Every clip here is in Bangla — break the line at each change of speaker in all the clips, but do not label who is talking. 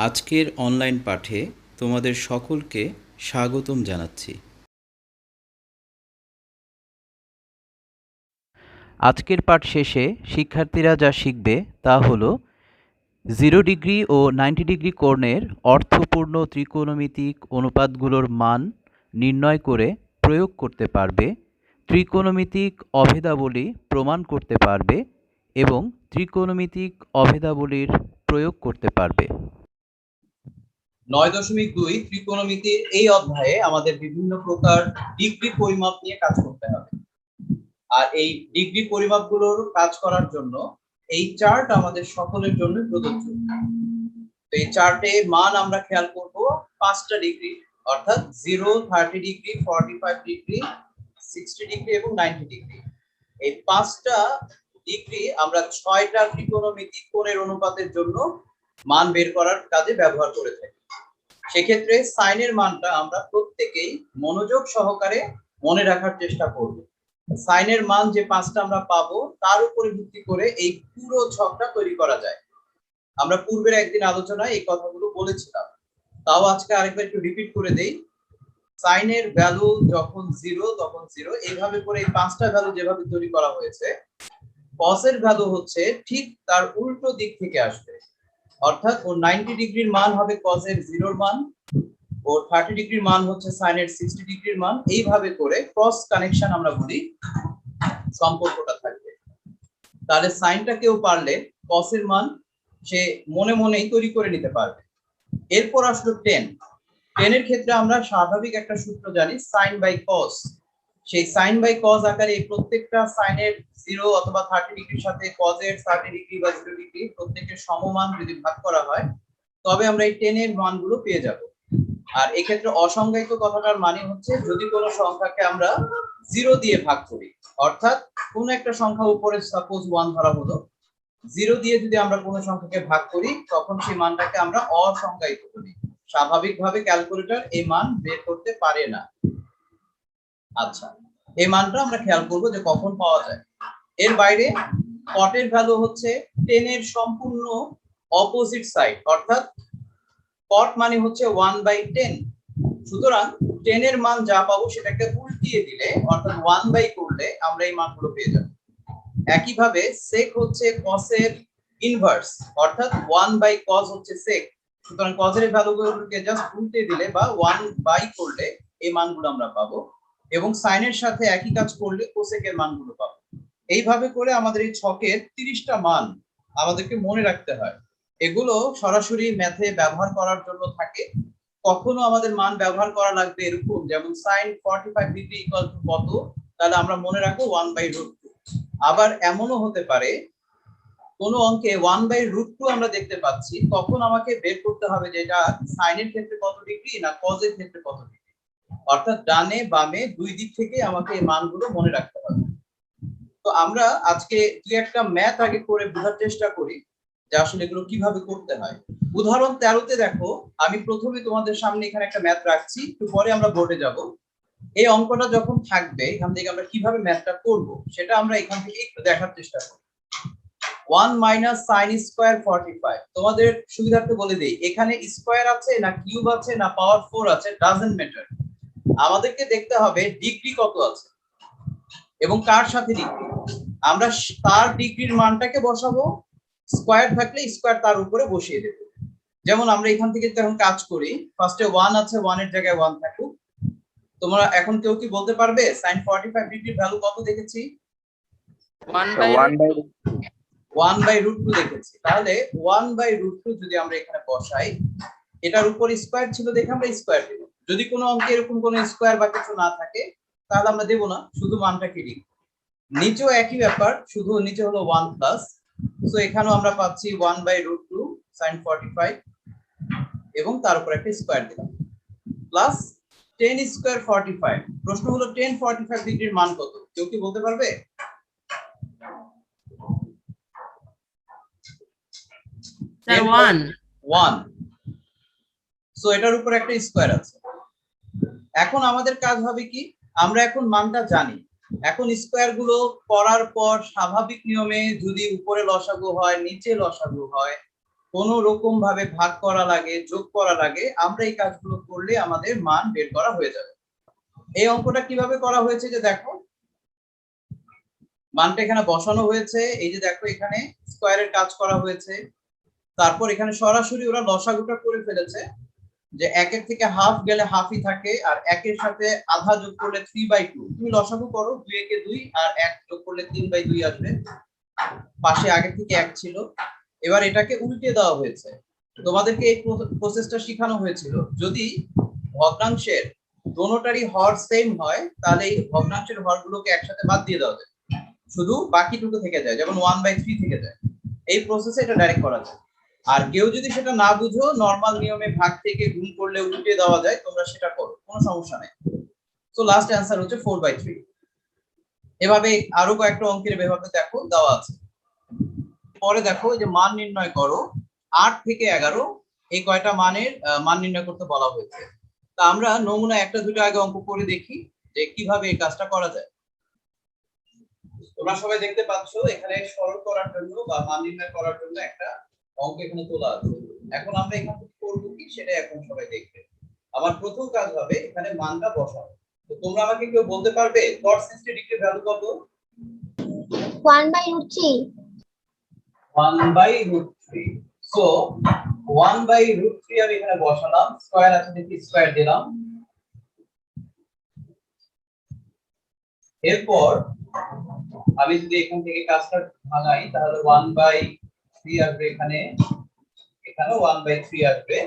আজকের অনলাইন পাঠে তোমাদের সকলকে স্বাগতম জানাচ্ছি। আজকের পাঠ শেষে শিক্ষার্থীরা যা শিখবে তা হলো 0 ডিগ্রি ও 90 ডিগ্রি কোণের অর্থপূর্ণ ত্রিকোণমিতিক অনুপাতগুলোর মান নির্ণয় করে প্রয়োগ করতে পারবে, ত্রিকোণমিতিক অভেদাবলী প্রমাণ করতে পারবে এবং ত্রিকোণমিতিক অভেদাবলীর প্রয়োগ করতে পারবে।
9.2 ত্রিকোণমিতির এই অধ্যায়ে আমাদের বিভিন্ন প্রকার ডিগ্রি পরিমাপ নিয়ে কাজ করতে হবে। আর এই ডিগ্রি পরিমাপগুলোর কাজ করার জন্য এই চার্ট আমাদের সকলের জন্য প্রযোজ্য। তো এই চার্টে মান আমরা খেয়াল করব 5টা ডিগ্রি, অর্থাৎ 0, 30 ডিগ্রি, 45 ডিগ্রি, 60 ডিগ্রি এবং 90 ডিগ্রি। এই 5টা ডিগ্রি আমরা 6টা ত্রিকোণমিতিক কোণের অনুপাতের জন্য মান বের করার কাজে ব্যবহার করে থাকি। সেক্ষেত্রে সাইনের মানটা আমরা প্রত্যেকেই মনোযোগ সহকারে মনে রাখার চেষ্টা করব। সাইনের মান যে 5টা আমরা পাবো তার উপরে ভিত্তি করে এই পুরো ছকটা তৈরি করা যায়। আমরা পূর্বের একদিন আলোচনায় এই কথাগুলো বলেছিলাম, তাও আজকে আরেকবার একটু রিপিট করে দেই। সাইনের ভ্যালু যখন 0 তখন 0, এইভাবে করে এই 5টা ভ্যালু যেভাবে তৈরি করা হয়েছে, কসের ভ্যালু হচ্ছে ঠিক তার উল্টো দিক থেকে আসবে, অর্থাৎ ও 90 ডিগ্রির মান হবে কসের 0 মান, ও 30 ডিগ্রির মান হচ্ছে সাইনের 60 ডিগ্রির মান। এইভাবে করে ক্রস কানেকশন আমরা বলি সম্পর্কটা থাকবে। তাহলে সাইনটা কেউ পারলে কসের মান সে মনে মনেই তৈরি করে নিতে পারবে। এরপর আসলো 10 এর ক্ষেত্রে আমরা স্বাভাবিক একটা সূত্র জানি, সাইন বাই কস। সেই সাইন বাই কস আকারে এই প্রত্যেকটা সাইনের 0 অথবা 30 ডিগ্রির সাথে কসের 30 ডিগ্রি বা 0 ডিগ্রি প্রত্যেকের সমমান যদি ভাগ করা হয়, তবে আমরা এই 10 এর মানগুলো পেয়ে যাব। আর এক্ষেত্রে অসংজ্ঞায়িত কথাটার মানে হচ্ছে যদি কোনো সংখ্যাকে আমরা 0 দিয়ে ভাগ করি, অর্থাৎ কোন একটা সংখ্যা উপরে সাপোজ 1 ধরা হলো, 0 দিয়ে যদি আমরা কোনো সংখ্যাকে ভাগ করি তখন সেই মানটাকে আমরা অসংজ্ঞায়িত বলি। স্বাভাবিকভাবে ক্যালকুলেটর এই মান বের করতে পারে না। আচ্ছা, এই মানটা আমরা খেয়াল করব যে কখন পাওয়া যায়। এর বাইরে কটের ভ্যালু হচ্ছে 10 এর সম্পূর্ণ অপোজিট সাইড, অর্থাৎ কট মানে হচ্ছে 1/10। সুতরাং 10 এর মান যা পাবো সেটাকে উল্টিয়ে দিলে, অর্থাৎ 1 করলে আমরা এই মানগুলো পেয়ে যাব। একইভাবে sec হচ্ছে cos এর ইনভার্স, অর্থাৎ 1/cos হচ্ছে sec। সুতরাং cos এর ভ্যালুগুলোকে জাস্ট উল্টে দিলে বা 1 করলে এই মানগুলো আমরা পাবো, এবং sin এর সাথে একই কাজ করলে cosec এর মানগুলো পাবো। এইভাবে করে আমাদের এই ছকের 30টা মান আমাদেরকে মনে রাখতে হয়। এগুলো সরাসরি ম্যাথে ব্যবহার করার জন্য থাকে। কখনো আমাদের মান ব্যবহার করা লাগবে এরকম, যেমন sin 45 ডিগ্রি ইকুয়াল টু কত, তাহলে আমরা মনে রাখবো 1/√2। আবার এমনও হতে পারে কোন অঙ্কে 1/√2 আমরা দেখতে পাচ্ছি, তখন আমাকে বের করতে হবে যে এটা সাইনের ক্ষেত্রে কত ডিগ্রি না কজ এর ক্ষেত্রে কত ডিগ্রি, অর্থাৎ ডানে বামে দুই দিক থেকে আমাকে এই মানগুলো মনে রাখতে হবে। তো আমরা আজকে দুই একটা ম্যাথ আগে করে বোঝার চেষ্টা করি যে আসলে এগুলো কিভাবে করতে হয়। উদাহরণ 13তে দেখো, আমি প্রথমে তোমাদের সামনে এখানে একটা ম্যাথ রাখছি, একটু পরে আমরা বোর্ডে যাব। এই অঙ্কটা যখন থাকবে এখান থেকে আমরা কিভাবে ম্যাথটা করব সেটা আমরা এখান থেকে একটু দেখার চেষ্টা করি। 1 - sin স্কয়ার 45। তোমাদের সুবিধার্থে বলে দেই, এখানে স্কয়ার আছে না কিউব আছে না পাওয়ার 4 আছে, ডাজন্ট ম্যাটার। আমাদেরকে দেখতে হবে ডিগ্রি কত আছে এবং কার সাথে ডিগ্রি। আমরা তার ডিগ্রির মানটাকে বসাবো, স্কয়ার থাকলে স্কয়ার তার উপরে বসিয়ে দেব। যেমন আমরা এখান থেকে যখন কাজ করি, ফার্স্টে 1 আছে, 1 এর জায়গায় 1 থাকুক। তোমরা এখন কেউ কি বলতে পারবে sin 45 ডিগ্রির ভ্যালু কত দেখেছি? 1/√2 দেখেছি। তাহলে 1/√2 যদি আমরা এখানে বসাই, এটার উপর স্কয়ার ছিল দেখে আমরা স্কয়ার দেব। যদি কোনো অঙ্কে এরকম কোনো স্কয়ার বা কিছু না থাকে তাহলে আমরা দেব না, শুধু মানটাকে লিখব। নিচেও একই ব্যাপার, শুধু নিচে হলো 1 প্লাস, সো এখানেও আমরা পাচ্ছি 1/√2 sin 45 এবং তার উপর একটা স্কয়ার দিলাম, প্লাস 10 স্কয়ার 45। প্রশ্ন হলো 10 45 ডিগ্রির মান কত, কেউ কি বলতে পারবে? 1। সো এটার উপর একটা স্কয়ার আছে। এখন আমাদের কাজ হবে কি, আমরা এখন মানটা জানি। এখন স্কয়ার গুলো করার পর স্বাভাবিক নিয়মে যদি উপরে লসাগু হয় নিচে লসাগু হয়, কোনো রকম ভাবে ভাগ করা লাগে, যোগ করা লাগে, আমরা এই কাজগুলো করলে আমাদের মান বের করা হয়ে যাবে। এই অঙ্কটা কিভাবে করা হয়েছে যে দেখো, মানটা এখানে বসানো হয়েছে, এই যে দেখো এখানে স্কয়ারের কাজ করা হয়েছে, তারপর এখানে সরাসরি ওরা লসাগুটা করে ফেলেছে যে একের থেকে হাফ গেলে হাফই থাকে, আর একের সাথে আধা যোগ করলে 3/2, তুমি লসাগু করো, 2 একে 2 আর 1 যোগ করলে 3/2 আসবে, পাশে আগে থেকে 1 ছিল। এবার এটাকে উল্টে দেওয়া হয়েছে, তোমাদেরকে এই প্রসেসটা শেখানো হয়েছিল। যদি ভগ্নাংশের দোনোটারই হর সেম হয় তাহলে এই ভগ্নাংশের হরগুলোকে একসাথে বাদ দিয়ে দেওয়া যায়, শুধু বাকিটুকু থেকে যায়, যেমন 1/3 থেকে যায়। এই প্রসেসে এটা ডাইরেক্ট করা যায়। আর কেউ যদি সেটা না বুঝো, নরমাল নিয়মে ভাগ থেকে গুণ করলে উল্টে দেওয়া যায়, তোমরা সেটা করো, কোনো সমস্যা নেই। তো লাস্ট অ্যান্সার হচ্ছে 4/3। এভাবে আরো কয়েকটা অঙ্কের এভাবে দেখো দেওয়া আছে। পরে দেখো যে মান নির্ণয় করো 8 থেকে 11, এই কয়টা মানের মান নির্ণয় করতে বলা হয়েছে। তা আমরা নমুনা একটা দুটো আগে অঙ্ক করে দেখি যে কিভাবে এই কাজটা করা যায়। তোমরা সবাই দেখতে পাচ্ছ এখানে সরল করার জন্য বা মান নির্ণয় করার জন্য একটা অঙ্ক এখানে তোলা আছে। এখন আমরা এখান থেকে করব কি সেটা এখন সবাই দেখবে। আমার প্রথম কাজ হবে এখানে মানটা বসানো। তো তোমরা আমাকে কেউ বলতে পারবে cos 60 ডিগ্রি ভ্যালু কত?
1/√3.
1/√3। সো 1/√3 আমি এখানে বসালাম, স্কয়ার আছে দেখি স্কয়ার দিলাম। এরপর আমি যদি এখান থেকে কাজটা ভাঙাই তাহলে 1/3 আসবে, এখানে এখানে 1/3 আসবে।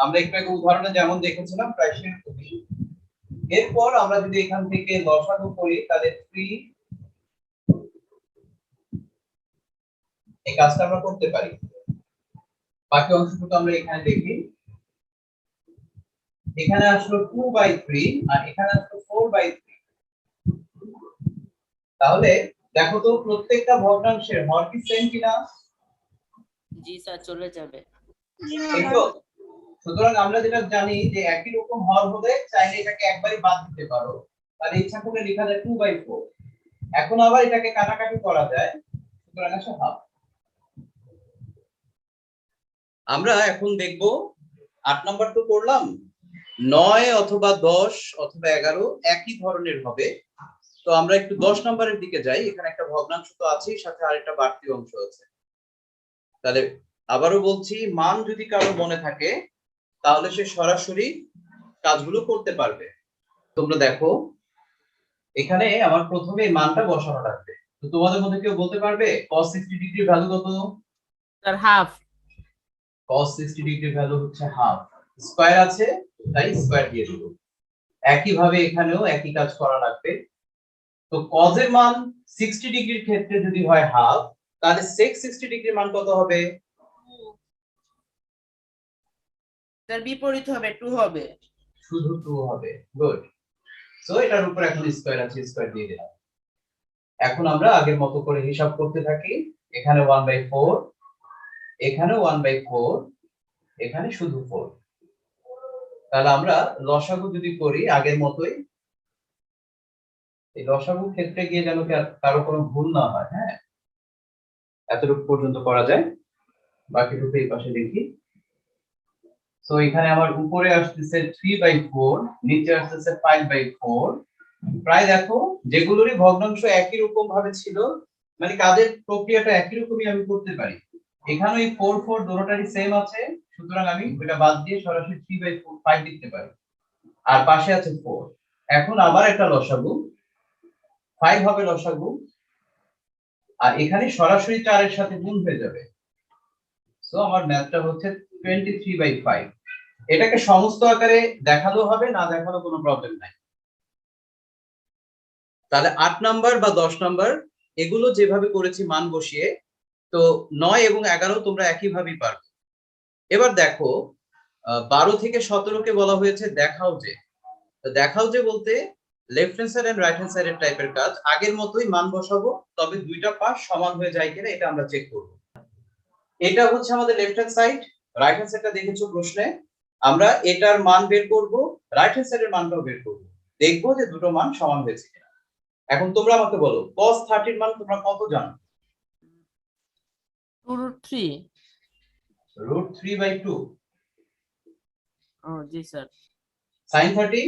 আমরা একটু আগে উদাহরণে যেমন দেখেছিলাম প্রায় সেরকমই। এরপর আমরা যদি এখান থেকে লসাগু করি তাহলে 3, এই কাজটা আমরা করতে পারি। বাকি অংশটুকু আমরা এখানে দেখি, এখানে আসলো 2/3 আর এখানে আসলো 4/3। তাহলে দেখো তো প্রত্যেকটা ভগ্নাংশের হর কি সেম কিনা?
জি স্যার, চলে যাবে।
একটু, সুতরাং আমরা যেটা জানি যে একই রকম হর হলে চাইলে এটাকে একবারই বাদ দিতে পারো, তাহলে ইচ্ছা করলে লেখা যায় 2/4। এখন আবার এটাকে কাটাকাটি করা যায়, সুতরাং আসে হাফ। আমরা এখন দেখব 8 নাম্বার তো করলাম, 9 অথবা 10 অথবা 11 একই ধরনের হবে। তো আমরা একটু 10 নাম্বারের দিকে যাই, এখানে একটা ভগ্নাংশ তো আছেই, সাথে আরেকটা বাড়তি অংশ আছে। তাহলে আবারও বলছি, মান যদি কারো মনে থাকে তাহলে সে সরাসরি কাজগুলো করতে পারবে। তোমরা দেখো এখানে আমার প্রথমে মানটা বসানো লাগবে। তো তোমাদের মধ্যে কেউ বলতে পারবে cos 60 ডিগ্রি ভ্যালু কত?
Sir half.
cos 60 degree value হচ্ছে হাফ, স্কয়ার আছে তাই স্কয়ার দিয়ে দেব। একই ভাবে এখানেও একই কাজ করা লাগবে। তো cos এর মান 60 ডিগ্রির ক্ষেত্রে যদি হয় হাফ, তাহলে sec 60 ডিগ্রির মান কত হবে?
স্যার বিপরীত হবে, 2 হবে।
শুধু 2 হবে। গুড। সো এটার উপর এখন স্কয়ার আছে, স্কয়ার দিয়ে দিলাম। এখন আমরা আগের মতো করে হিসাব করতে থাকি, এখানে 1/4, এখানে 1/4, এখানে শুধু 4। তাহলে আমরা লসাগু যদি করি আগের মতোই, এই লসাগুর ক্ষেত্রে গিয়ে যেন কারো কোনো ভুল না হয়, হ্যাঁ, এতটুকু পর্যন্ত করা যায়। বাকিটুকু এই পাশে দেখি। তো এখানে আমার উপরে আসতেছে 3/4, নিচে আসতেছে 5/4। প্রায় দেখো যেগুলোরই ভগ্নাংশ একই রকম ভাবে ছিল, মানে কাজের প্রক্রিয়াটা একই রকমই আমি করতে পারি। এখানে এই 4 4 দুটোটারই সেম আছে, সুতরাং আমি এটা বাদ দিয়ে সরাসরি 3/4 5 লিখতে পারি। আর পাশে আছে 4। এখন আবার একটা লসাগু, 5 হবে লসাগু, আর এখানে সরাসরি 4 এর সাথে গুণ হয়ে যাবে। সো আমার ম্যাথটা হচ্ছে 23/5। এটাকে সমস্ত আকারে দেখালেও হবে, না দেখালেও কোনো প্রবলেম নাই। তাহলে 8 নাম্বার বা 10 নাম্বার এগুলো যেভাবে করেছি মান বসিয়ে, তো 9 এবং 11 তোমরা একই ভাবেই পারবে। এবার দেখো 12 থেকে 17 কে বলা হয়েছে দেখাও যে। তো দেখাও যে বলতে left hand side and right hand সাইডের টাইপের কাজ, আগের মতোই মান বসাবো, তবে দুইটা পাশ সমান হয়ে যায় কিনা এটা আমরা চেক করব। এটা হচ্ছে আমাদের left hand side, right hand সাইডটা দেখেছো প্রশ্নে, আমরা এটার মান বের করব, রাইট হ্যান্ড সাইডের মানটাও বের করব, দেখবো যে দুটো মান সমান হয়েছে কিনা। এখন তোমরা আমাকে বলো cos 30 এর মান তোমরা কত জানো?
2√3।
√3/2
ও জি sir.
sin 30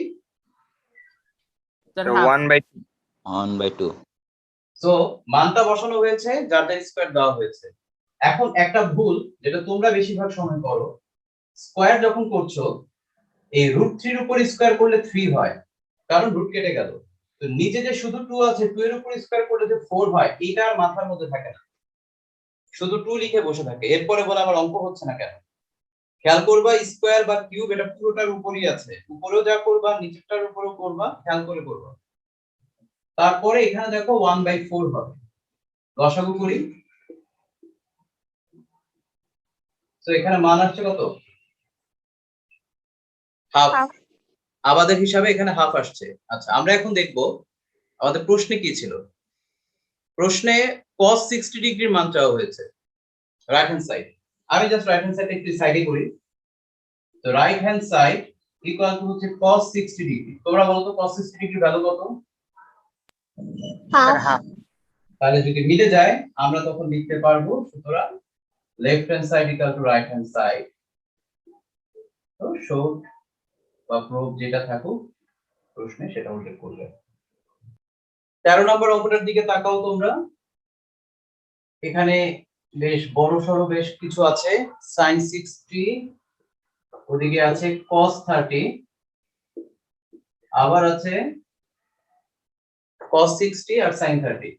sir half.
1/2
1/2
so মানটা বসানো হয়েছে, যারটা স্কয়ার দেওয়া হয়েছে। এখন একটা ভুল যেটা তোমরা বেশিরভাগ সময় করো, স্কয়ার যখন করছো এই √3 এর উপর স্কয়ার করলে 3 হয়, কারণ রুট কেটে গেল। তো নিচে যে শুধু 2 আছে, 2 এর উপর স্কয়ার করলে যে 4 হয়, এটা আর মাথার মধ্যে থাকে না, শুধু 2 লিখে বসে থাকে। এরপরে বলে আমার অঙ্ক হচ্ছে না কেন। খেয়াল করবা স্কয়ার বা কিউব এটা পুরোটার উপরই আছে, উপরেও যা করবা নিচেরটার উপরেও করবা, খেয়াল করে করবা। তারপরে এখানে দেখো 1/4 হবে, লসাগু করি। তো এখানে মান আসছে কত? হাফ। আমাদের হিসাবে এখানে হাফ আসছে। আচ্ছা, আমরা এখন দেখব আমাদের প্রশ্নে কি ছিল। প্রশ্নে cos 60 ডিগ্রির মান চাওয়া হয়েছে রাইট হ্যান্ড সাইড। আমি জাস্ট রাইট হ্যান্ড সাইড একটু সাইডে করি। তো right hand side equal to হচ্ছে cos 60 ডিগ্রি। তোমরা বলো তো cos 60 ডিগ্রি ভ্যালু কত?
হাফ।
তাহলে যদি মিলে যায় আমরা তখন লিখতে পারবো, সুতরাং left hand side equal to right hand side. তো শর্ট বা প্রুফ যেটা থাকুক প্রশ্নে সেটা উল্লেখ করবে। 13 নম্বর অঙ্কটার দিকে তাকাও তোমরা। এখানে বেশ বড় সড়ো বেশ কিছু আছে। sin 60, ওদিকে আছে cos 30, আবার আছে cos 60 আর sin 30।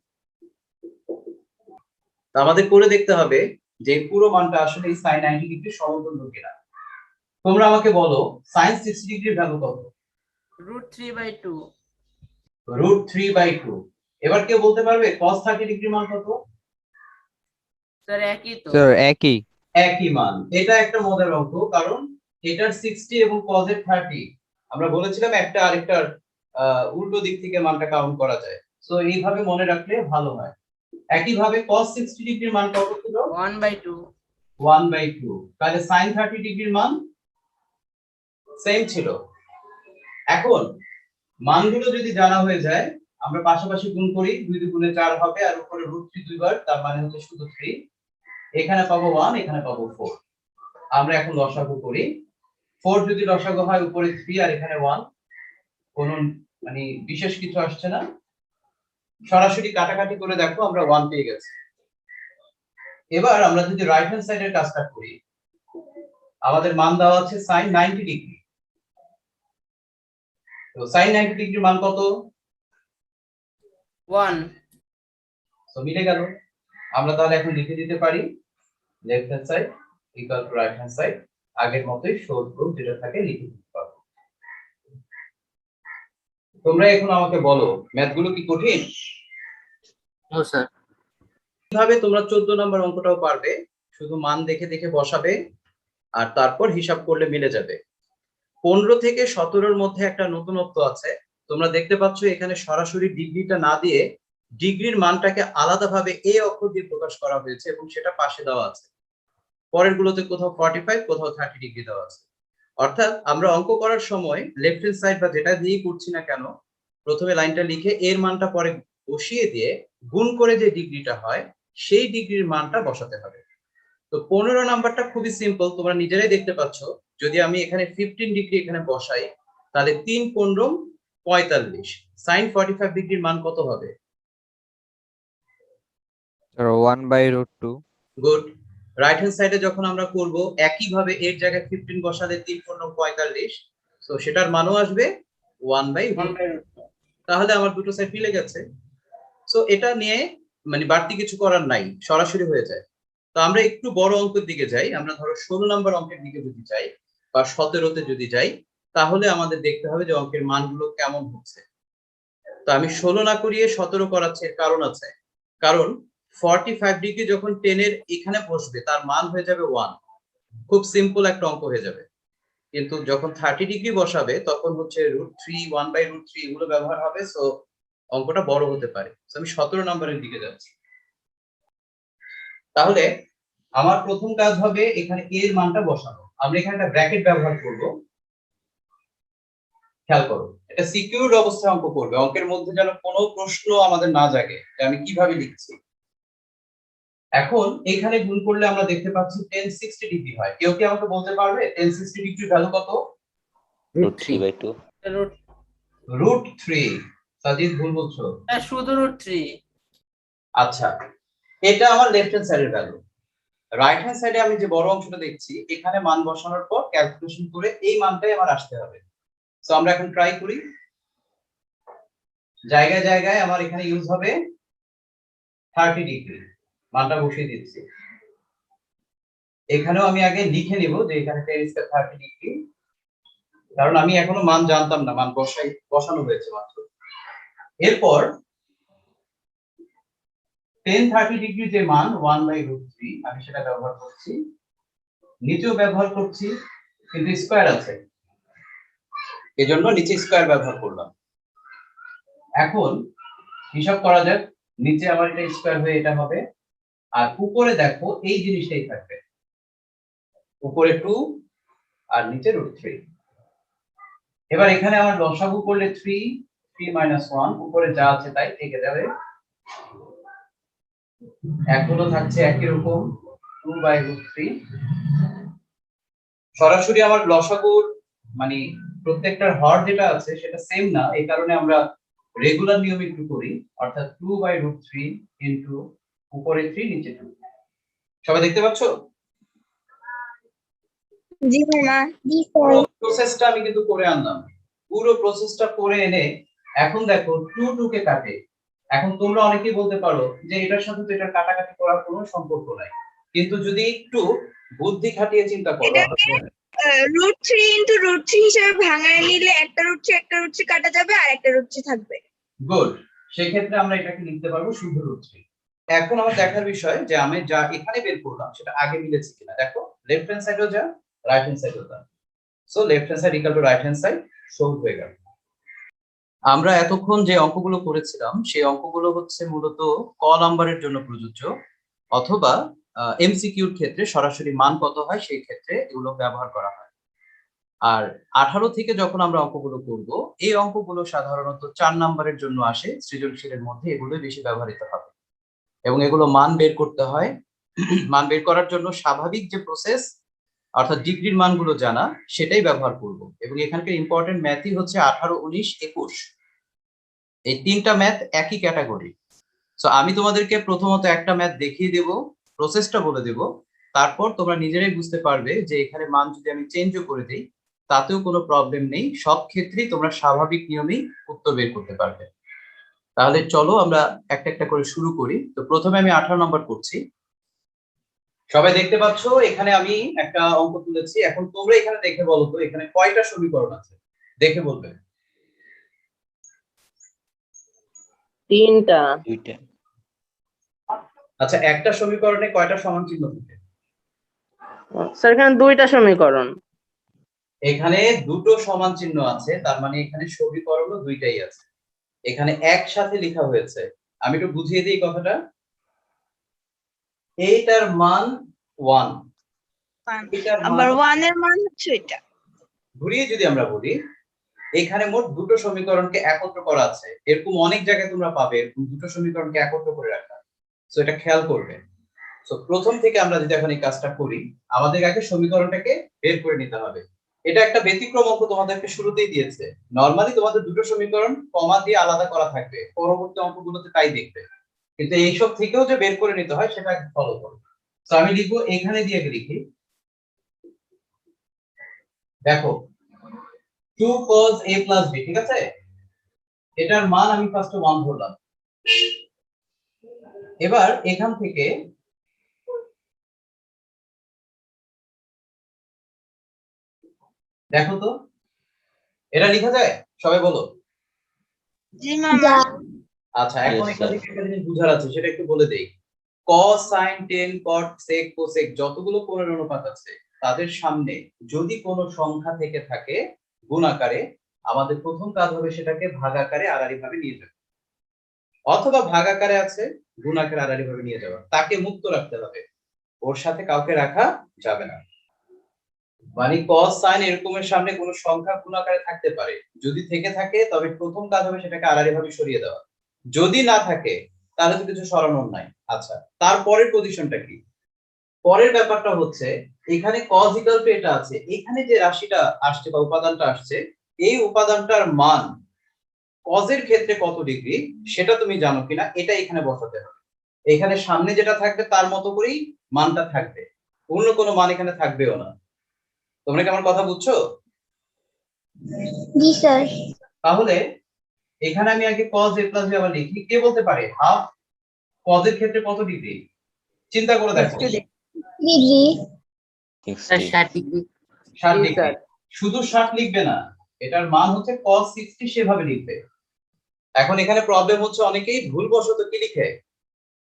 তো আমাদের করে দেখতে হবে যে পুরো মানটা আসলে এই sin 90 ডিগ্রি সমতুল্য কিনা। তোমরা আমাকে বলো sin 60 ডিগ্রির ভ্যালু কত?
√3/2।
√3/2। এবার কেউ বলতে পারবে cos 30 ডিগ্রির মান কত?
স্যার একই তো।
স্যার একই।
একই মান। এটা একটা মজার অঙ্ক, কারণ এটার 60 এবং cos এর 30 আমরা বলেছিলাম একটা আরেকটার উল্টো দিক থেকে মানটা কাউন্ট করা যায়। সো এইভাবে মনে রাখলে ভালো হয়। একই ভাবে cos 60 ডিগ্রির মান কত ছিল?
1/2।
1/2। তাহলে sin 30 ডিগ্রির মান সেম ছিল। এখন মানগুলো যদি জানা হয়ে যায় আমরা পাশাপাশি গুণ করি, 2 দুগুণে 4 হবে আর উপরে √3 দুইবার, তার মানে হচ্ছে শুধু 3। এখানে পাবো 1, এখানে পাবো 4। আমরা এখন লসাগু করি। 4 যদি লসাগু হয় উপরে 3 আর এখানে 1, কোনো মানে বিশেষ কিছু আসছে না। সরাসরি কাটাকাটি করে দেখো আমরা 1 পেয়ে গেছি। এবার আমরা যদি রাইট হ্যান্ড সাইডের কাজটা করি, আমাদের মান দেওয়া আছে sin 90 ডিগ্রি। তো sin 90 ডিগ্রির মান কত?
1।
তো মিলে গেল। আমরা তাহলে এখন লিখে দিতে পারি left hand side equal to right hand side, আগের মতই শর্ট প্রুফ যেটা থাকে লিখে দিতে পারবো। তোমরা এখন আমাকে বলো ম্যাথগুলো কি কঠিন?
ও স্যার।
কিভাবে তোমরা 14 নম্বর অঙ্কটাও পারবে, শুধু মান দেখে দেখে বসাবে আর তারপর হিসাব করলে মিলে যাবে। 15 থেকে 17-র মধ্যে একটা নতুনত্ব আছে। তোমরা দেখতে পাচ্ছ এখানে সরাসরি ডিগ্রিটা না দিয়ে ডিগ্রির মানটাকে আলাদাভাবে এ অক্ষর দিয়ে প্রকাশ করা হয়েছে এবং সেটা পাশে দেওয়া আছে। পরের গুলোতে কোথাও 45, কোথাও 30 ডিগ্রি দেওয়া আছে। অর্থাৎ আমরা অঙ্ক করার সময় লেফট হ্যান্ড সাইড বা যেটা দিয়েই করছি না কেন, প্রথমে লাইনটা লিখে এর মানটা পরে বসিয়ে দিয়ে গুণ করে যে ডিগ্রিটা হয় সেই ডিগ্রির মানটা বসাতে হবে। তো 15 নাম্বারটা খুবই সিম্পল, তোমরা নিজেরাই দেখতে পাচ্ছ। যদি আমি এখানে 15 ডিগ্রি এখানে বসাই তাহলে 3 15 45। sin 45 ডিগ্রির মান কত হবে?
স্যার 1/√2।
গুড। রাইট হ্যান্ড সাইডে যখন আমরা করব একই ভাবে এর জায়গায় 15 বসালে 3 15 45, সো সেটার মানও আসবে 1/√2। তাহলে আমার দুটো সাইড মিলে গেছে। সো এটা নিয়ে মানে বাড়তি কিছু করার নাই, সরাসরি হয়ে যায়। তো আমরা একটু বড় অঙ্কের দিকে যাই। আমরা ধরো 16 নম্বর অঙ্কের দিকে যদি যাই বা 17-তে যদি যাই, তাহলে আমাদের দেখতে হবে যে অঙ্কের মানগুলো কেমন হচ্ছে। তো আমি 16 না করিয়ে 17 করাচ্ছি, এর কারণ আছে। কারণ 45 ডিগ্রি যখন 10 এর এখানে বসবে তার মান হয়ে যাবে 1। খুব সিম্পল একটা অঙ্ক হয়ে যাবে। কিন্তু যখন 30 ডিগ্রি বসাবে তখন হচ্ছে √3 1/√3 এগুলো ব্যবহার হবে। সো অঙ্কটা বড় হতে পারে। তো আমি 17 নম্বরের দিকে যাচ্ছি। তাহলে আমার প্রথম কাজ হবে এখানে এর মানটা বসানো। আমরা এখানে একটা ব্র্যাকেট ব্যবহার করব। খেয়াল করো, এটা সিকিউরড অবস্থায় অঙ্ক করবে। অঙ্কের মধ্যে যেন কোনো প্রশ্ন আমাদের না জাগে যে আমি কিভাবে লিখছি। এখন এখানে গুণ করলে আমরা দেখতে পাচ্ছি 1060 ডিগ্রি হয়। কেউ কি আমাকে বলতে পারবে 1060 ডিগ্রি ভ্যালু কত?
root 3/2
root
√3। সাজিদ ভুল বলছো।
শুধু রুট থ্রি।
আচ্ছা, এটা আমার লেফট হ্যান্ড সাইডের ভ্যালু। রাইট হ্যান্ড সাইডে আমি যে বড় অংশটা দেখছি এখানে মান বসানোর পর ক্যালকুলেশন করে এই মানটাই আমার আসতে হবে। সো আমরা এখন ট্রাই করি। জায়গায় জায়গায় আমার এখানে ইউজ হবে 30 ডিগ্রি, মানটা বসিয়ে দিচ্ছি। এখানেও আমি আগে লিখে নিব যে এখানে 10⁻30 ডিগ্রি, কারণ আমি এখনো মান জানতাম না, মান বসানো হয়েছে মাত্র। এরপর 1030 ডিগ্রি যে মান 1/√3 আমি সেটা ব্যবহার করছি, নিচেও ব্যবহার করছি, কিন্তু স্কয়ার আছে এজন্য নিচে স্কয়ার ব্যবহার করলাম। এখন হিসাব করা যাক, নিচে আমার এটা স্কয়ার হয়ে এটা হবে, আর উপরে দেখো এই জিনিসটাই থাকবে, উপরে 2 আর নিচে √3। এবার এখানে আমার লসাগু করলে 3 1 উপরে যা আছে তাই থেকে যাবে, এখনো থাকছে একই রকম 2/√3। সরাসরি আমার লসাগুর মানে প্রত্যেকটার হর যেটা আছে সেটা সেম না, এই কারণে আমরা রেগুলার নিয়মে একটু করি, অর্থাৎ 2/√3 ইনটু উপরে 3 নিচে 2। সবাই দেখতে পাচ্ছো?
জি মামা।
প্রসেসটা আমি কিন্তু করে আনলাম, পুরো প্রসেসটা করে এনে এখন দেখো 2 2 কে কাটে। এখন তোমরা অনেকেই বলতে পারো যে এটার সাথে তো এটার কাটাকাটি করার কোনো সম্পর্ক নাই, কিন্তু যদি একটু বুদ্ধি খাটিয়ে চিন্তা করো,
এটাকে √3 ইনটু √3 হিসেবে ভাঙায় নিলে একটা √3 কাটা যাবে আর একটা √3 থাকবে।
গুড, সেক্ষেত্রে আমরা এটাকে লিখতে পারবো শুধু √3। এখন আমার দেখার বিষয় যে আমি যা এখানে বের করলাম সেটা আগে মিলেছে কিনা। দেখো লেফট হ্যান্ড সাইডেও যা রাইট হ্যান্ড সাইডেও যা, so left hand side equal to right hand side solve হয়ে গেল। আমরা এতক্ষণ যে অঙ্কগুলো করেছিলাম সেই অঙ্কগুলো হচ্ছে মূলত ক নাম্বারের জন্য প্রযোজ্য, অথবা এমসিকিউর ক্ষেত্রে সরাসরি মান কত হয় সেই ক্ষেত্রে এগুলো ব্যবহার করা হয়। আর 18 থেকে যখন আমরা অঙ্কগুলো করব, এই অঙ্কগুলো সাধারণত 4 নাম্বারের জন্য আসে, সৃজনশীলের মধ্যে এগুলো বেশি ব্যবহৃত হবে এবং এগুলো মান বের করতে হয়। মান বের করার জন্য স্বাভাবিক যে প্রসেস অর্থাৎ ডিগ্রির মানগুলো জানা সেটাই ব্যবহার করব। এবং এখানকার ইম্পর্টেন্ট ম্যাথই হচ্ছে 18, 19, 21, এই তিনটা ম্যাথ একই ক্যাটাগরি। সো আমি তোমাদেরকে প্রথমত একটা ম্যাথ দেখিয়ে দেব, প্রসেসটা বলে দেব, তারপর তোমরা নিজেরাই বুঝতে পারবে যে এখানে মান যদি আমি চেঞ্জও করে দেই তাতেও কোনো প্রবলেম নেই, সব ক্ষেত্রেই তোমরা স্বাভাবিক নিয়মেই উত্তর বের করতে পারবে। তাহলে চলো আমরা একটা একটা করে শুরু করি। তো প্রথমে আমি 18 নম্বর করছি। সবাই দেখতে পাচ্ছ এখানে আমি একটা অঙ্ক তুলেছি। এখন তোমরা এখানে দেখে বলো তো এখানে কয়টা সমীকরণ আছে, দেখে বলবে।
3টা।
2টা
আচ্ছা, একটা সমীকরণে কয়টা সমান চিহ্ন থাকে?
স্যার এখানে 2টা সমীকরণ।
এখানে দুটো সমান চিহ্ন আছে, তার মানে এখানে সমীকরণও দুইটাই আছে, এখানে একসাথে লেখা হয়েছে। আমি একটু বুঝিয়ে দিই কথাটা। এইটার মান 1,
আবার 1 এর মান হচ্ছে এটা।
ঘুরিয়ে যদি আমরা বলি এখানে মোট দুটো সমীকরণকে একত্র করা আছে, এরকম অনেক জায়গায় তোমরা পাবে এরকম দুটো সমীকরণকে একত্র করে রাখা। সো এটা খেয়াল করবে। সো প্রথম থেকে আমরা যদি এখন এই কাজটা করি, আমাদের আগে সমীকরণটাকে বের করে নিতে হবে। এটা একটা ব্যতিক্রম অঙ্ক তোমাদেরকে শুরুতেই দিয়েছে। নরমালি তোমাদের দুটো সমীকরণ কমা দিয়ে আলাদা করা থাকবে, পরবর্তী অঙ্কগুলোতে তাই দেখবে, কিন্তু এইসব থেকেও যে বের করে নিতে হয় সেটা ফলো করো। তো আমি লিখবো, এখানে দিয়ে লিখি, দেখো 2 cos a plus b, ঠিক আছে? এটার মান আমি ফার্স্টে 1 ধরলাম। এবার এখান থেকে দেখো তো এটা লেখা যায়, সবাই বলো।
জি মামা।
আচ্ছা, এখন
Yes,
এখান
sir.
থেকে একটা জিনিস বুঝার আছে সেটা একটু বলে দেই। cos sin tan cot sec cosec যতগুলো কোণের অনুপাত আছে তাদের সামনে যদি কোনো সংখ্যা থেকে থাকে গুণ আকারে, আমাদের প্রথম কাজ হবে সেটাকে ভাগ আকারে আড়াআড়ি ভাবে নিয়ে যাওয়া, অথবা ভাগ আকারে আছে গুণ আকারে আড়াআড়ি ভাবে নিয়ে যাওয়া, তাকে মুক্ত রাখতে হবে, ওর সাথে কাউকে রাখা যাবে না। মানে cos sin এরকমের সামনে কোনো সংখ্যা গুণ আকারে থাকতে পারে, যদি থেকে থাকে তবে প্রথম কাজ হবে সেটাকে আড়াআড়ি ভাবে সরিয়ে দেওয়া, যদি না থাকে তাহলে তো কিছু সরানোর নাই। আচ্ছা, তারপরের পজিশনটা কি? পরের ব্যাপারটা হচ্ছে এখানে cos ইকুয়াল টু এটা আছে, এখানে যে রাশিটা আসছে বা উপাদানটা আসছে, এই উপাদানটার মান cos এর ক্ষেত্রে কত ডিগ্রি সেটা তুমি জানো কিনা, এটা এখানে বসাতে হবে। এখানে সামনে যেটা থাকবে তার মতো করেই মানটা থাকবে, অন্য কোনো মান এখানে থাকবেও না। তোমরা কি আমার কথা বুঝছো?
জি স্যার।
তাহলে এখানে আমি আগে cos a প্লাস b আবার লিখি। কে বলতে পারে হাফ cos এর ক্ষেত্রে কত ডিগ্রি? চিন্তা করে দেখো।
ডিগ্রি।
Sir
60
60 degree.
60
জি,
ডিগ্রি।
স্যার।
শুধু 60 লিখবে না, এটার মান হচ্ছে cos 60 সেভাবে লিখবে। এখন এখানে প্রবলেম হচ্ছে অনেকেই ভুলবশত কি লিখে,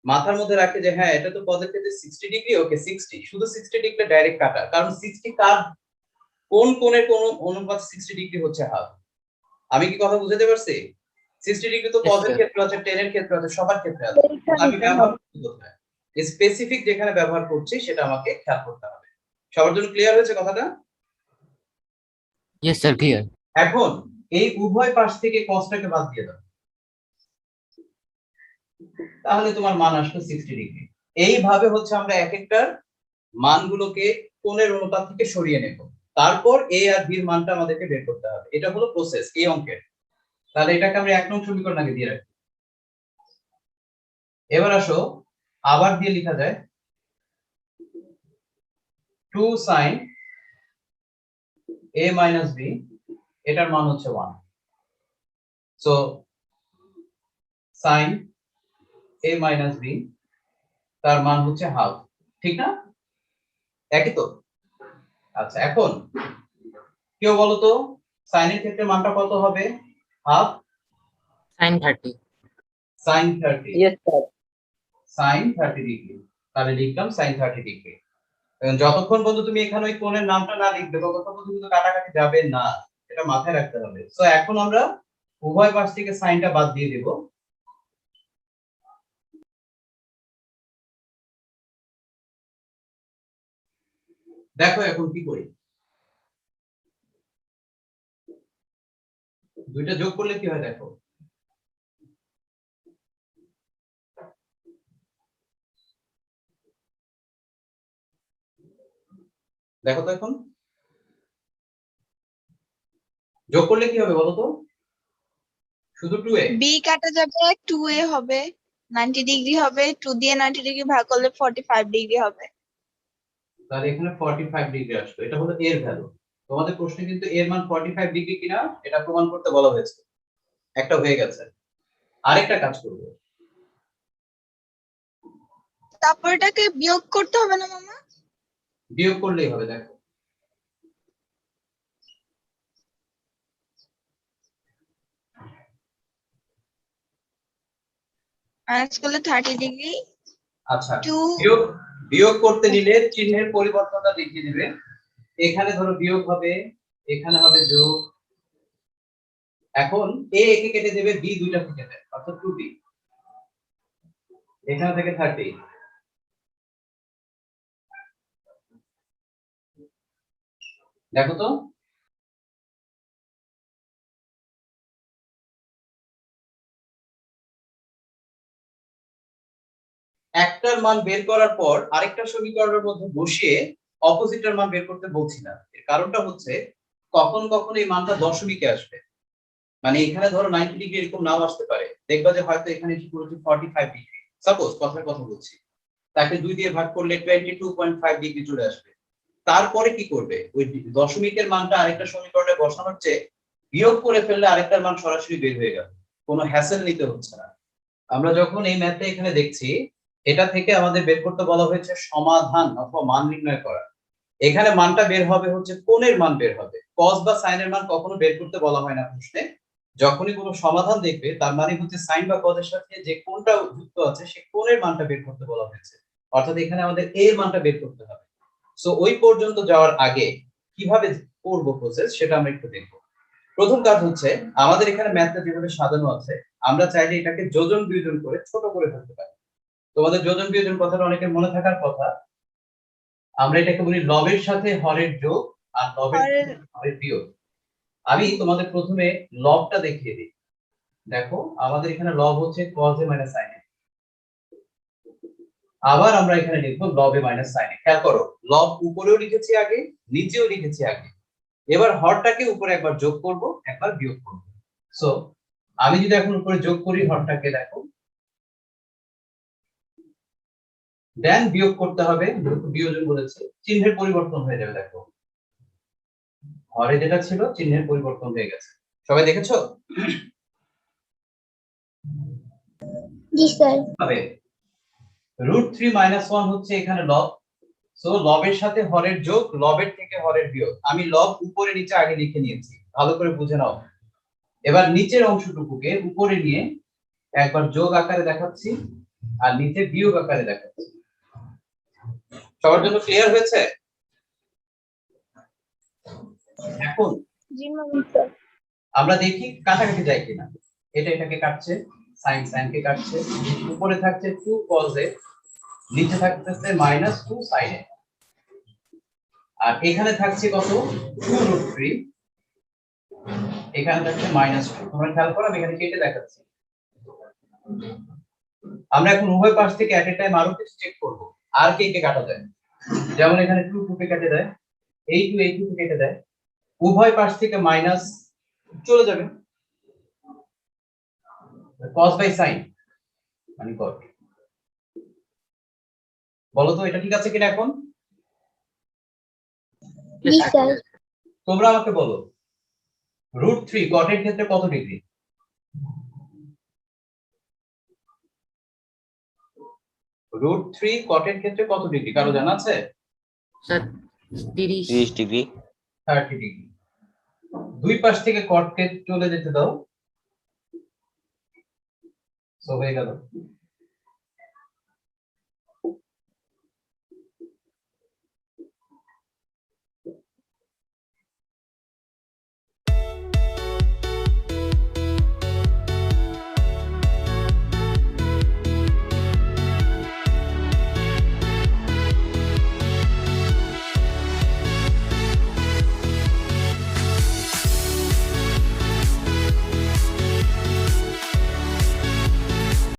মাথার মধ্যে রাখে যে হ্যাঁ এটা তো cos এর ক্ষেত্রে 60 ডিগ্রি, ওকে 60, শুধু 60 ডিগ্রি ডাইরেক্ট কাটা, কারণ 60 কার কোন কোণের কোন অনুপাত 60 ডিগ্রি হচ্ছে হাফ। আমি কি কথা বুঝাতে পারছি? 60 ডিগ্রি তো cos এর ক্ষেত্রে আছে, tan এর ক্ষেত্রে আছে, সবার ক্ষেত্রে আছে। আমি ব্যবহার করতে কোথায়, স্পেসিফিক যেখানে ব্যবহার করছি সেটা আমাকে খেয়াল করতে হবে। সবার জন্য ক্লিয়ার হয়েছে কথাটা?
Yes, sir, clear.
এখন এই উভয় পাশ থেকে cosটাকে বাদ দিয়ে দাও, তাহলে তোমার মান আসলো 60 ডিগ্রি। এইভাবে হচ্ছে আমরা এক একটার মানগুলোকে কোণের অনুপাত থেকে সরিয়ে নেব, তারপর a আর b এর মানটা আমাদেরকে বের করতে হবে। এটা হলো প্রসেস এই অঙ্কের। তাহলে এটাকে আমরা 1 নং সমীকরণ আগে দিয়ে রাখি। এবার আসো আবার দিয়ে লেখা যায় 2 sin a minus b, এটার মান হচ্ছে 1। So sin a minus b তার মান হচ্ছে হাফ, ঠিক না? একই তো? আচ্ছা, এখন কেউ বলো তো sin এর ক্ষেত্রে মানটা কত হবে? Half
Sin 30.
sin 30,
yes sir.
sin 30 degree. তাহলে লিখলাম sin 30 ডিগ্রি। এখন যতক্ষণ পর্যন্ত তুমি এখানে ওই কোণের নামটা না লিখবে ততক্ষণ পর্যন্ত কিন্তু কাটাকাটি যাবে না, এটা মাথায় রাখতে হবে। সো এখন আমরা উভয় পাশ থেকে সাইনটা বাদ দিয়ে দেব। দেখো এখন কি করি, দুইটা যোগ করলে কি হয় দেখো। দেখো তো এখন যোগ করলে কি হবে বলো তো? শুধু 2a,
বি কাটা যাবে, 2a হবে, 90 ডিগ্রি হবে, 2 দিয়ে 90 ডিগ্রি ভাগ করলে 45 ডিগ্রি হবে।
তাহলে এখানে 45 ডিগ্রি আসবে, এটা হলো এর ভ্যালু। তোমাদের প্রশ্নে কিন্তু এর মান 45 ডিগ্রি কিনা এটা প্রমাণ করতে বলা হয়েছে, একটা হয়ে গেছে। আরেকটা কাজ করব,
তারপর এটাকে বিয়োগ করতে হবে না মামা?
বিয়োগ করলেই হবে। দেখো
মাইনাস করলে 30 ডিগ্রি।
আচ্ছা,
2
বিয়োগ বিয়োগ করতে নিলে চিহ্নের পরিবর্তনটা দেখিয়ে দিবে। এখানে ধরো বিয়োগ হবে, এখানে হবে যোগ। এখন a একে কেটে দেবে, b দুইটা থেকে দেবে, অর্থাৎ 2b। এখানে থেকে 30, দেখো তো একটার মান বের করার পর আরেকটা সমীকরণের মধ্যে বসিয়ে অপোজিটের মান বের করতে বলছি না। এর কারণটা হচ্ছে কখন কখন এই মানটা দশমিকে আসবে, মানে এখানে ধরো 90 ডিগ্রি এরকম নাও আসতে পারে, দেখবা যে হয়তো এখানে কি করেছি 45 ডিগ্রি, সাপোজ কথার কথা বলছি, তাকে 2 দিয়ে ভাগ করলে 22.5 ডিগ্রি চলে আসবে। তারপরে কি করবে, ওই দশমিকের মানটা আরেকটা সমীকরণে বসানোর চেয়ে বিয়োগ করে ফেললে আরেকটার মান সরাসরি বের হয়ে গেল, কোনো হ্যাসেল নিতে হচ্ছে না। আমরা যখন এই ম্যাথটা এখানে দেখছি, এটা থেকে আমাদের বের করতে বলা হয়েছে সমাধান অথবা মান নির্ণয় করা। এখানে মানটা বের হবে হচ্ছে কোণের মান বের হবে, cos বা sin এর মান কখনো বের করতে বলা হয় না প্রশ্নে। যখনই কোনো সমাধান দেখবে তার মানে হচ্ছে sin বা cos এর সাথে যে কোণটা যুক্ত আছে সেই কোণের মানটা বের করতে বলা হয়েছে, অর্থাৎ এখানে আমাদের a এর মানটা বের করতে হবে। সো ওই পর্যন্ত যাওয়ার আগে কিভাবে করব প্রসেস সেটা আমরা একটু দেখব। প্রথম কাজ হচ্ছে আমাদের এখানে ম্যাথটা যেভাবে সাজানো আছে, আমরা চাইলে এটাকে যোজন বিয়োজন করে ছোট করে ফেলতে পারি। তোমাদের যোজন বিয়োজন কথাটা অনেকের মনে থাকার কথা। আমরা এটাকে বলি লবের সাথে হরের যোগ আর লবের
হরের
সাথে হরের বিয়োগ। আমি তোমাদের প্রথমে লবটা দেখিয়ে দিই। দেখো আমাদের এখানে লব হচ্ছে cos a sin a, আবার আমরা এখানে লিখবো লবে মাইনাস সাইনে। খেয়াল করো, লব উপরেও লিখেছি আগে, নিচেও লিখেছি আগে। এবার হরটাকে উপরে একবার যোগ করব, একবার বিয়োগ করব। সো আমি যদি এখন উপরে যোগ করি হরটাকে, দেখো দেন বিয়োগ করতে হবে, যেহেতু বিয়োজন বলেছে চিহ্নের পরিবর্তন হয়ে যাবে। দেখো হরে যেটা ছিল চিহ্নের পরিবর্তন হয়ে গেছে। সবাই দেখেছো?
জি স্যার।
হবে √3 - 1 হচ্ছে এখানে লব। সো লবের সাথে হরের যোগ, লবের থেকে হরের বিয়োগ। আমি লব উপরে নিচে আগে লিখে নিয়েছি, ভালো করে বুঝে নাও। এবার নিচের অংশটুকুকে উপরে নিয়ে একবার যোগ আকারে দেখাচ্ছি আর নিচে বিয়োগ আকারে দেখাচ্ছি। সবার জন্য ক্লিয়ার হয়েছে? এখন
জি ম্যাম স্যার।
আমরা দেখি কাটাকাটি যায় কিনা। এটা এটাকে কাটছে, সাইন সাইনকে কাটছে। উপরে থাকছে 2 cos a, নিচে থাকতেছে -2 sin a। আর এখানে থাকছে কত? 2√3, এখানে থাকছে -2। তোমরা খেয়াল করো, আমি এখানে কেটে দেখাচ্ছি। আমরা এখন উভয় পাশ থেকে এট এ টাইম আরো কিছু চেক করব। আর কে কে কাটা যায়? যেমন এখানে 2 2 কে কেটে দেয়, এই 2 কে কেটে দেয়। উভয় পাশ থেকে মাইনাস চলে যাবে, cos বাই sin মানে cot। বলো তো এটা ঠিক আছে কিনা এখন?
জি স্যার।
তোমরা আমাকে বলো, √3 cot এর ক্ষেত্রে কত ডিগ্রি? √3 cot এর ক্ষেত্রে কত ডিগ্রি কারো জানা আছে?
Sir 30
30 degree.
30 ডিগ্রি। দুই পাশ থেকে cot কে চলে যেতে দাও, সো হয়ে গেল